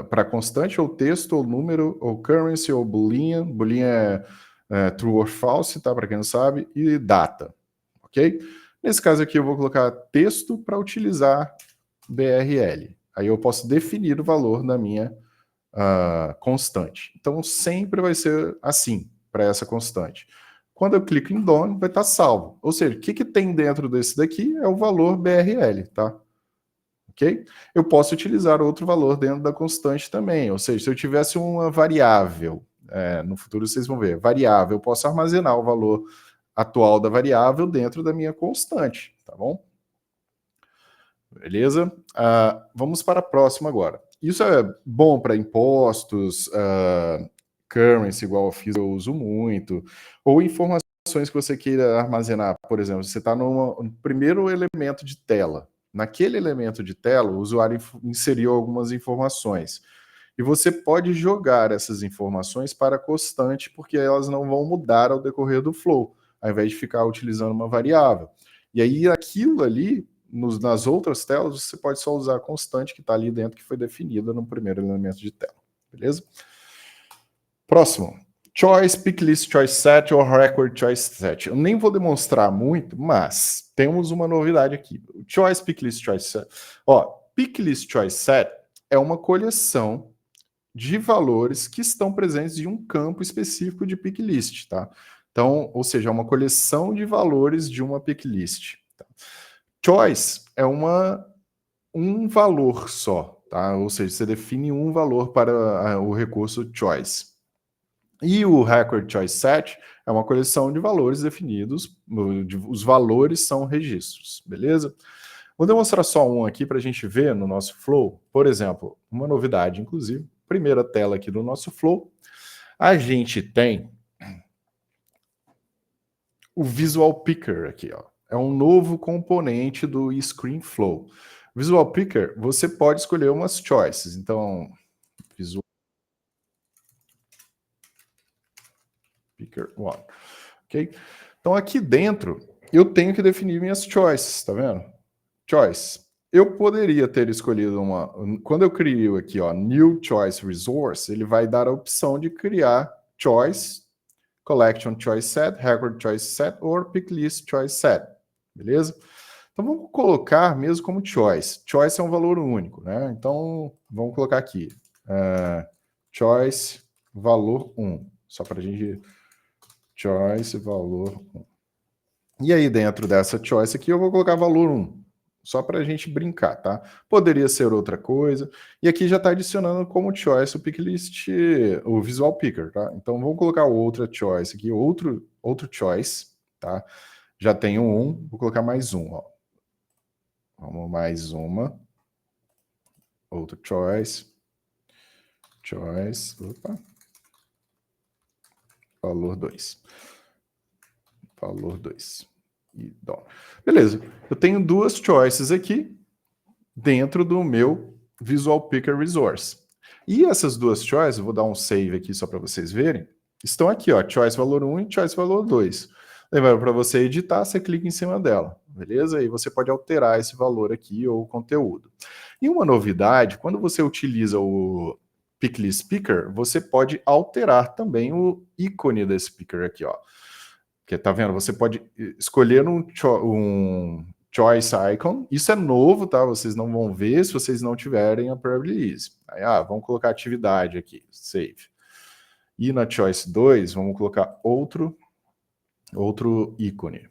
para constante, ou texto, ou número, ou currency, ou boolean. Boolean é true or false, tá? Para quem não sabe, e data, ok? Nesse caso aqui eu vou colocar texto para utilizar BRL. Aí eu posso definir o valor da minha constante. Então sempre vai ser assim, para essa constante. Quando eu clico em done, vai estar salvo. Ou seja, o que tem dentro desse daqui é o valor BRL, tá? Ok? Eu posso utilizar outro valor dentro da constante também. Ou seja, se eu tivesse uma variável, no futuro vocês vão ver, variável, eu posso armazenar o valor atual da variável dentro da minha constante, tá bom? Beleza? Vamos para a próxima agora. Isso é bom para impostos, currency, igual eu fiz, eu uso muito, ou informações que você queira armazenar. Por exemplo, você está no primeiro elemento de tela. Naquele elemento de tela, o usuário inseriu algumas informações. E você pode jogar essas informações para a constante, porque elas não vão mudar ao decorrer do flow, ao invés de ficar utilizando uma variável. E aí, aquilo ali, nas outras telas, você pode só usar a constante que está ali dentro, que foi definida no primeiro elemento de tela. Beleza? Próximo. Choice, pick list, choice set ou record choice set. Eu nem vou demonstrar muito, mas temos uma novidade aqui. Choice, pick list, choice set. Pick list, choice set é uma coleção de valores que estão presentes em um campo específico de pick list, tá? Então, ou seja, é uma coleção de valores de uma pick list. Tá? Choice é um valor só, tá? Ou seja, você define um valor para o recurso choice. E o record choice set é uma coleção de valores definidos, os valores são registros, beleza? Vou demonstrar só um aqui para a gente ver no nosso flow. Por exemplo, uma novidade, inclusive, primeira tela aqui do nosso flow, a gente tem o Visual Picker aqui, ó. É um novo componente do ScreenFlow. Visual Picker, você pode escolher umas choices. Então, Visual Picker 1. Ok? Então, aqui dentro, eu tenho que definir minhas choices, tá vendo? Choice. Eu poderia ter escolhido uma... Quando eu crio aqui, ó, New Choice Resource, ele vai dar a opção de criar choice collection choice set, record choice set or pick list choice set, beleza? Então vamos colocar mesmo como choice. Choice é um valor único, né? Então vamos colocar aqui choice valor 1, só para a gente choice valor 1. E aí dentro dessa choice aqui eu vou colocar valor 1. Só para a gente brincar, tá? Poderia ser outra coisa. E aqui já está adicionando como choice o pick list, o visual picker, tá? Então vamos colocar outra choice aqui, outro choice, tá? Já tenho um, vou colocar mais um, ó. Vamos mais uma. Outra choice. Choice, opa. Valor 2. Valor 2. E dó. Beleza, eu tenho duas choices aqui dentro do meu Visual Picker Resource. E essas duas choices, eu vou dar um save aqui só para vocês verem, estão aqui, ó, choice valor 1 e choice valor 2. Lembrando, para você editar, você clica em cima dela, beleza? E você pode alterar esse valor aqui ou o conteúdo. E uma novidade, quando você utiliza o Picklist Picker, você pode alterar também o ícone desse picker aqui, ó. Porque tá vendo? Você pode escolher um choice icon. Isso é novo, tá? Vocês não vão ver se vocês não tiverem a pre-release. Aí, vamos colocar atividade aqui, save. E na choice 2, vamos colocar outro ícone. Vou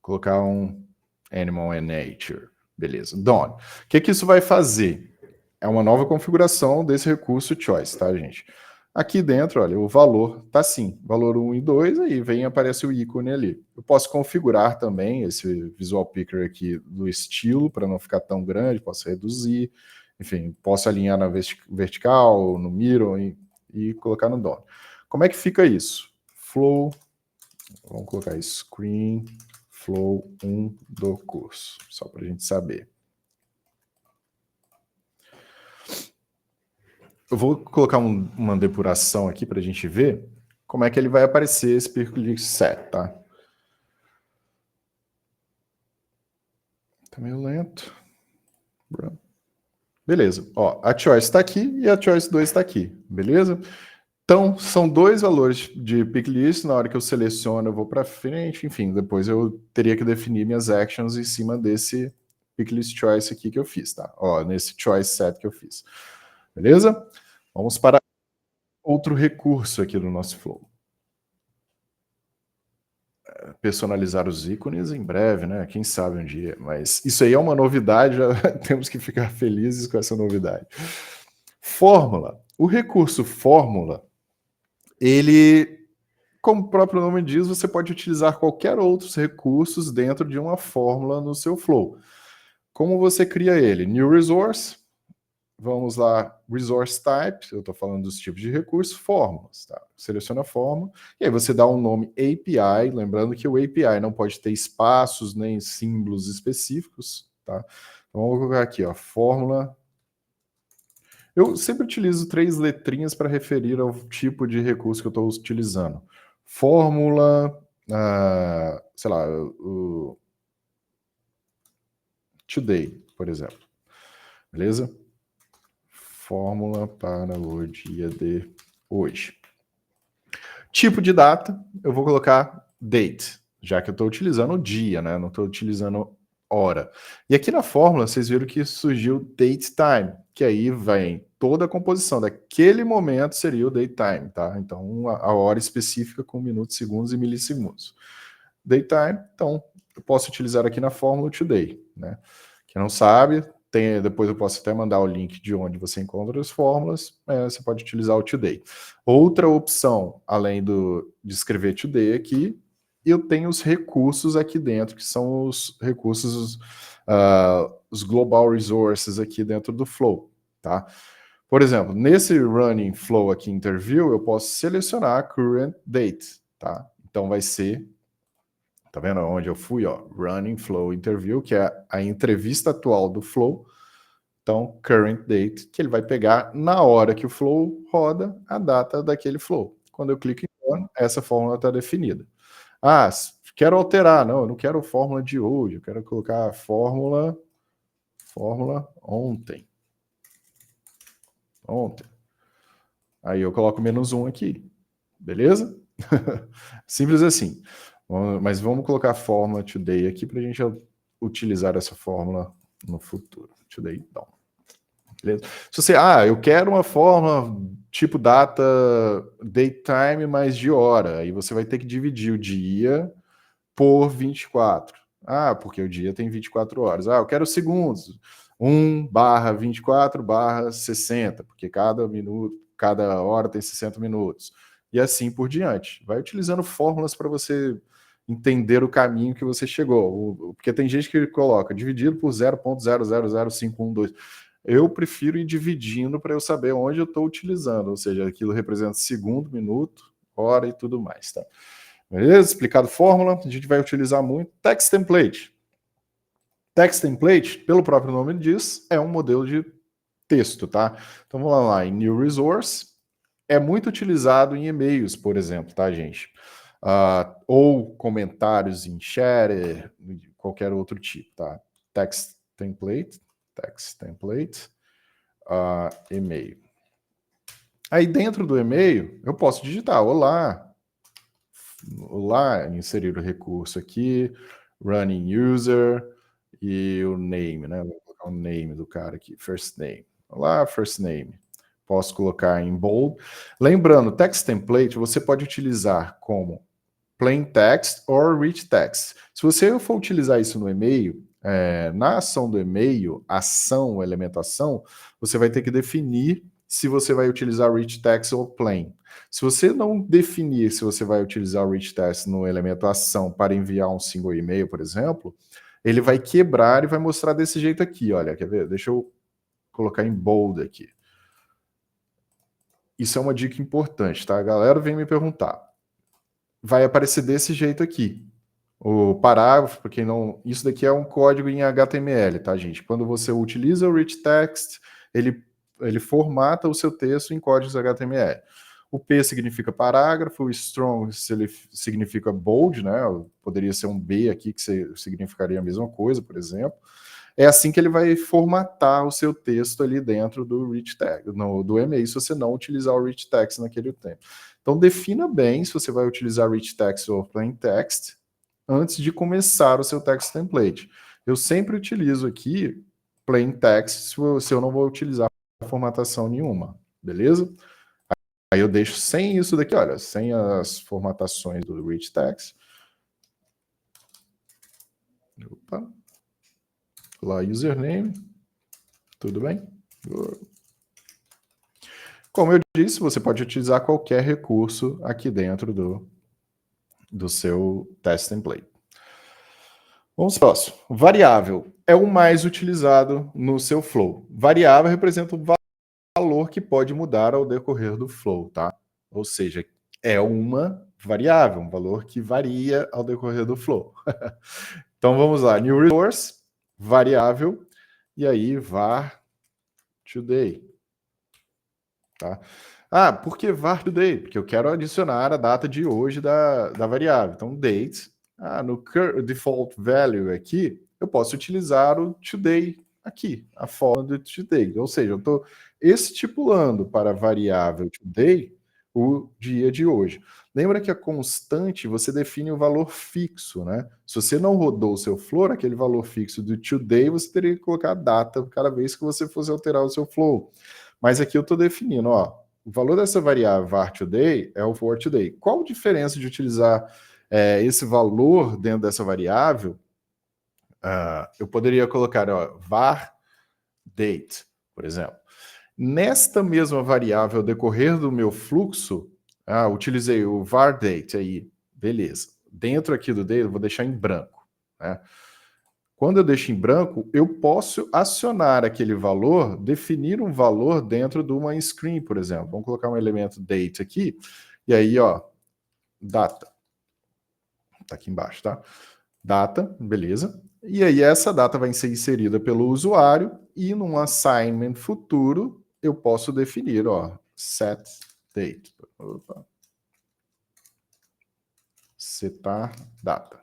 colocar um animal and nature. Beleza. Done. O que isso vai fazer? É uma nova configuração desse recurso choice, tá, gente? Aqui dentro, olha, o valor tá assim, valor 1 e 2, aí aparece o ícone ali. Eu posso configurar também esse Visual Picker aqui do estilo, para não ficar tão grande, posso reduzir, enfim, posso alinhar na vertical, no middle e colocar no DOM. Como é que fica isso? Flow, vamos colocar screen, flow 1 do curso, só para a gente saber. Eu vou colocar uma depuração aqui para a gente ver como é que ele vai aparecer esse Picklist set, tá? Tá meio lento. Beleza. Ó, a choice está aqui e a choice 2 está aqui, beleza? Então, são dois valores de picklist. Na hora que eu seleciono, eu vou para frente. Enfim, depois eu teria que definir minhas actions em cima desse picklist choice aqui que eu fiz, tá? Ó, nesse choice set que eu fiz. Beleza? Vamos para outro recurso aqui do nosso flow. Personalizar os ícones em breve, né? Quem sabe um dia. Mas isso aí é uma novidade, já temos que ficar felizes com essa novidade. Fórmula. O recurso fórmula, ele, como o próprio nome diz, você pode utilizar qualquer outros recursos dentro de uma fórmula no seu flow. Como você cria ele? New Resource. Vamos lá, Resource Type, eu estou falando dos tipos de recursos, fórmulas, tá? Seleciona a fórmula, e aí você dá um nome API, lembrando que o API não pode ter espaços nem símbolos específicos, tá? Então vamos colocar aqui, ó, fórmula. Eu sempre utilizo 3 letrinhas para referir ao tipo de recurso que eu estou utilizando. Fórmula, sei lá, o today, por exemplo. Beleza? Fórmula para o dia de hoje. Tipo de data, eu vou colocar date, já que eu estou utilizando o dia, né? Não estou utilizando hora. E aqui na fórmula, vocês viram que surgiu date time, que aí vem toda a composição daquele momento seria o date time, tá? Então, a hora específica com minutos, segundos e milissegundos. Date time, então, eu posso utilizar aqui na fórmula today, né? Quem não sabe, depois eu posso até mandar o link de onde você encontra as fórmulas, você pode utilizar o today. Outra opção, além de escrever today aqui, eu tenho os recursos aqui dentro, que são os recursos, os global resources aqui dentro do flow, tá? Por exemplo, nesse running flow aqui interview, eu posso selecionar current date, tá? Então vai ser, tá vendo onde eu fui, ó, running flow interview, que é a entrevista atual do flow. Então, current date, que ele vai pegar na hora que o flow roda a data daquele flow. Quando eu clico em on, essa fórmula está definida. Quero alterar, não, eu não quero fórmula de hoje, eu quero colocar fórmula ontem. Aí eu coloco -1 aqui, beleza? Simples assim. Mas vamos colocar a fórmula today aqui para a gente utilizar essa fórmula no futuro. Today, não. Beleza? Se você, eu quero uma fórmula tipo data, date time mais de hora, aí você vai ter que dividir o dia por 24. Porque o dia tem 24 horas. Eu quero segundos. 1/24/60, porque cada hora tem 60 minutos. E assim por diante. Vai utilizando fórmulas para você entender o caminho que você chegou. Porque tem gente que coloca dividido por 0.000512. Eu prefiro ir dividindo para eu saber onde eu estou utilizando. Ou seja, aquilo representa segundo, minuto, hora e tudo mais. Tá? Beleza? Explicado fórmula. A gente vai utilizar muito. Text template. Text template, pelo próprio nome diz, é um modelo de texto, tá? Então vamos lá, em New Resource, é muito utilizado em e-mails, por exemplo, tá, gente? Ou comentários em chat, qualquer outro tipo, tá? Text template, e-mail. Aí dentro do e-mail, eu posso digitar olá, inserir o recurso aqui, running user, e o name, né? Vou colocar o name do cara aqui, first name. Olá, first name. Posso colocar em bold. Lembrando, text template você pode utilizar como plain text ou rich text. Se você for utilizar isso no e-mail, na ação do e-mail, ação, elemento ação, você vai ter que definir se você vai utilizar rich text ou plain. Se você não definir se você vai utilizar o rich text no elemento ação para enviar um single e-mail, por exemplo, ele vai quebrar e vai mostrar desse jeito aqui, olha, quer ver? Deixa eu colocar em bold aqui. Isso é uma dica importante, tá? A galera vem me perguntar. Vai aparecer desse jeito aqui. O parágrafo, para quem não... Isso daqui é um código em HTML, tá, gente? Quando você utiliza o rich text, ele formata o seu texto em códigos HTML. O P significa parágrafo, o strong significa bold, né? Poderia ser um B aqui, que significaria a mesma coisa, por exemplo. É assim que ele vai formatar o seu texto ali dentro do rich text, do e-mail, se você não utilizar o rich text naquele tempo. Então, defina bem se você vai utilizar rich text ou plain text antes de começar o seu text template. Eu sempre utilizo aqui plain text se eu não vou utilizar formatação nenhuma, beleza? Aí eu deixo sem isso daqui, olha, sem as formatações do rich text. Opa. Lá, username. Tudo bem? Como eu disse, você pode utilizar qualquer recurso aqui dentro do seu test template. Vamos para o próximo. Variável é o mais utilizado no seu flow. Variável representa um valor que pode mudar ao decorrer do flow, tá? Ou seja, é uma variável, um valor que varia ao decorrer do flow. Então vamos lá, new resource, variável, e aí var today. Tá? Por que var today? Porque eu quero adicionar a data de hoje da variável. Então date, no default value aqui, eu posso utilizar o today aqui, a forma do today. Ou seja, eu estou estipulando para a variável today o dia de hoje. Lembra que a constante você define o valor fixo, né? Se você não rodou o seu flow, aquele valor fixo do today, você teria que colocar a data cada vez que você fosse alterar o seu flow. Mas aqui eu estou definindo, o valor dessa variável var today é o for today. Qual a diferença de utilizar esse valor dentro dessa variável? Eu poderia colocar var date, por exemplo. Nesta mesma variável, ao decorrer do meu fluxo, utilizei o var date aí, beleza. Dentro aqui do date, eu vou deixar em branco, né? Quando eu deixo em branco, eu posso acionar aquele valor, definir um valor dentro de uma screen, por exemplo. Vamos colocar um elemento date aqui, e aí, data. Tá aqui embaixo, tá? Data, beleza. E aí essa data vai ser inserida pelo usuário e num assignment futuro eu posso definir, set date. Opa. Setar data.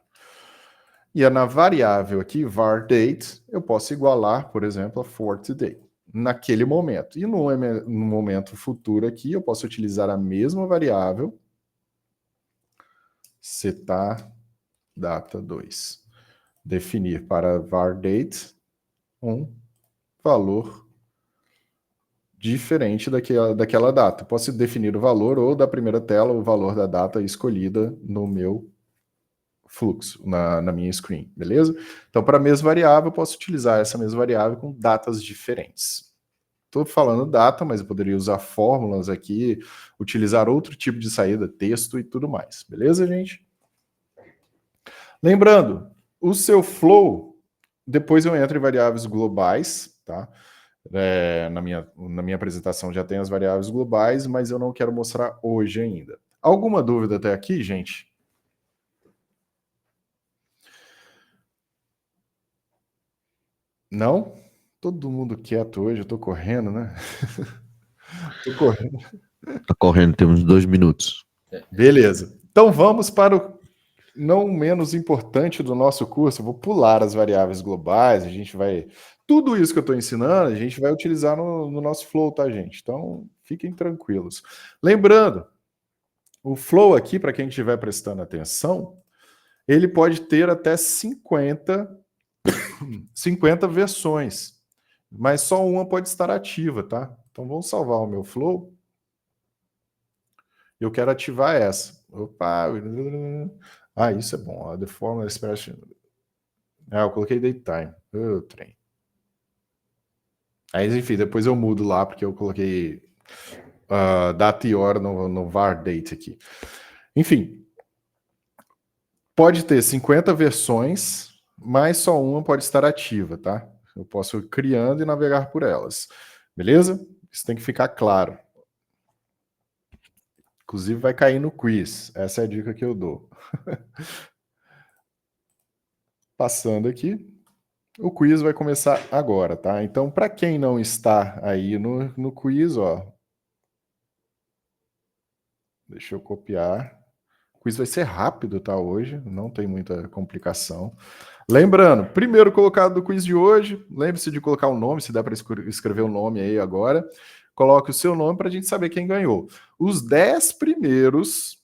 E na variável aqui, var date, eu posso igualar, por exemplo, a for today, naquele momento. E no momento futuro aqui, eu posso utilizar a mesma variável setar data 2. Definir para var date um valor diferente daquela data. Posso definir o valor ou da primeira tela o valor da data escolhida no meu fluxo, na minha screen, beleza? Então, para a mesma variável, eu posso utilizar essa mesma variável com datas diferentes. Estou falando data, mas eu poderia usar fórmulas aqui, utilizar outro tipo de saída, texto e tudo mais, beleza, gente? Lembrando, o seu flow, depois eu entro em variáveis globais, tá? Na minha apresentação já tem as variáveis globais, mas eu não quero mostrar hoje ainda. Alguma dúvida até aqui, gente? Não? Todo mundo quieto hoje, eu tô correndo, né? Tô correndo.
Tá correndo, temos 2 minutos.
Beleza. Então vamos para o não menos importante do nosso curso. Eu vou pular as variáveis globais, a gente vai... Tudo isso que eu estou ensinando, a gente vai utilizar no nosso flow, tá, gente? Então, fiquem tranquilos. Lembrando, o flow aqui, para quem estiver prestando atenção, ele pode ter até 50 versões, mas só uma pode estar ativa, tá? Então, vamos salvar o meu flow. Eu quero ativar essa. Opa! Ah, isso é bom. The formal expression. Eu coloquei daytime. Trem. Aí, enfim, depois eu mudo lá, porque eu coloquei data e hora no var date aqui. Enfim, pode ter 50 versões, mas só uma pode estar ativa, tá? Eu posso ir criando e navegar por elas. Beleza? Isso tem que ficar claro. Inclusive vai cair no quiz. Essa é a dica que eu dou. Passando aqui. O quiz vai começar agora, tá? Então, para quem não está aí no quiz, ó. Deixa eu copiar. O quiz vai ser rápido, tá? Hoje, não tem muita complicação. Lembrando, primeiro colocado do quiz de hoje, lembre-se de colocar o nome, se dá para escrever o nome aí agora. Coloque o seu nome para a gente saber quem ganhou. Os 10 primeiros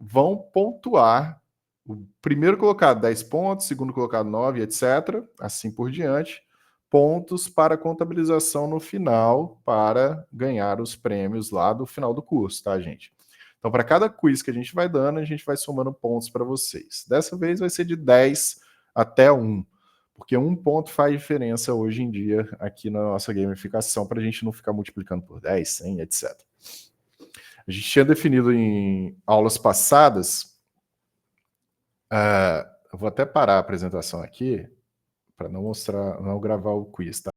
vão pontuar. O primeiro colocado, 10 pontos, segundo colocado, 9, etc. Assim por diante. Pontos para contabilização no final, para ganhar os prêmios lá do final do curso, tá, gente? Então, para cada quiz que a gente vai dando, a gente vai somando pontos para vocês. Dessa vez vai ser de 10 até 1, porque 1 ponto faz diferença hoje em dia aqui na nossa gamificação, para a gente não ficar multiplicando por 10, 100, etc. A gente tinha definido em aulas passadas... eu vou até parar a apresentação aqui para não gravar o quiz, tá?